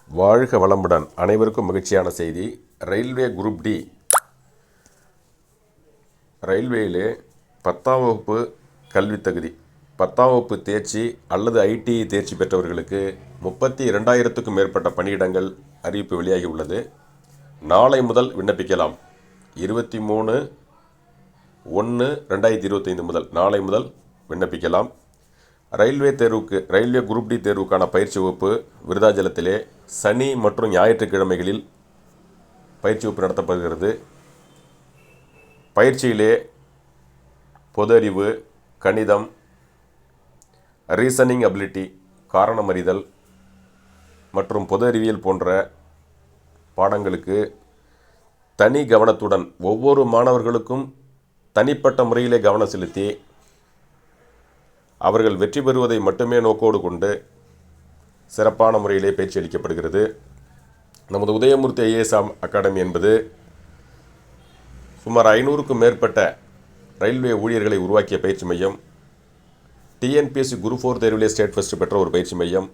வாழ்க வளமுடன். அனைவருக்கும் மகிழ்ச்சியான செய்தி. ரயில்வே குரூப் டி ரயில்வேயிலே 10ஆம் வகுப்பு கல்வித் தகுதி 10ஆம் வகுப்பு தேர்ச்சி அல்லது ஐடிஐ தேர்ச்சி பெற்றவர்களுக்கு 32,000க்கும் மேற்பட்ட பணியிடங்கள் அறிவிப்பு வெளியாகி உள்ளது. நாளை முதல் விண்ணப்பிக்கலாம். 23/1/2025 முதல் நாளை முதல் விண்ணப்பிக்கலாம். ரயில்வே குரூப் டி தேர்வுக்கான பயிற்சி வகுப்பு விருதாச்சலத்திலே சனி மற்றும் ஞாயிற்றுக்கிழமைகளில் பயிற்சி வகுப்பு நடத்தப்படுகிறது. பயிற்சியிலே பொது அறிவு, கணிதம், ரீசனிங் அபிலிட்டி, காரணமறிதல் மற்றும் பொது அறிவியல் போன்ற பாடங்களுக்கு தனி கவனத்துடன் ஒவ்வொரு மாணவர்களுக்கும் தனிப்பட்ட முறையிலே கவனம் செலுத்தி அவர்கள் வெற்றி பெறுவதை மட்டுமே நோக்கோடு கொண்டு சிறப்பான முறையிலே பயிற்சி அளிக்கப்படுகிறது. நமது உதயமூர்த்தி ஐஏஎஸ் அகாடமி என்பது சுமார் 500க்கும் மேற்பட்ட ரயில்வே ஊழியர்களை உருவாக்கிய பயிற்சி மையம். டிஎன்பிஎஸ்சி குரூப் 4 தேர்விலே ஸ்டேட் ஃபர்ஸ்ட் பெற்ற ஒரு பயிற்சி மையம்.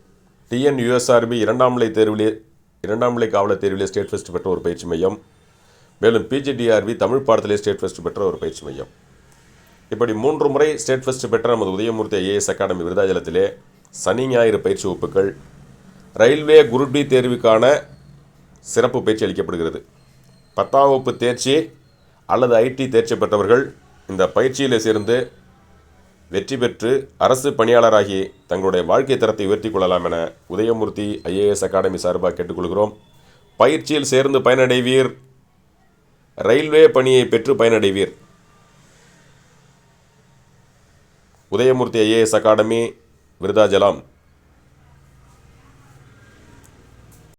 டிஎன்யூஎஸ்ஆர்பி 2ஆம் நிலை காவலர் தேர்விலே ஸ்டேட் ஃபர்ஸ்ட் பெற்ற ஒரு பயிற்சி மையம். மேலும் பிஜிடிஆர்பி தமிழ் பாடத்திலே ஸ்டேட் ஃபர்ஸ்ட் பெற்ற ஒரு பயிற்சி மையம். இப்படி 3 முறை ஸ்டேட் ஃபர்ஸ்ட் பெற்ற நமது உதயமூர்த்தி ஐஏஎஸ் அகாடமி விருதாச்சலத்திலே சனி ஞாயிறு பயிற்சி வகுப்புகள், ரயில்வே குரூப் டி தேர்வுக்கான சிறப்பு பயிற்சி அளிக்கப்படுகிறது. 10ஆம் வகுப்பு தேர்ச்சி அல்லது ஐடி தேர்ச்சி பெற்றவர்கள் இந்த பயிற்சியில் சேர்ந்து வெற்றி பெற்று அரசு பணியாளராகி தங்களுடைய வாழ்க்கை தரத்தை உயர்த்தி கொள்ளலாம் என உதயமூர்த்தி ஐஏஎஸ் அகாடமி சார்பாக கேட்டுக்கொள்கிறோம். பயிற்சியில் சேர்ந்து பயனடைவீர், ரயில்வே பணியை பெற்று பயனடைவீர். Udayamoorthy IAS academy, Virudhachalam.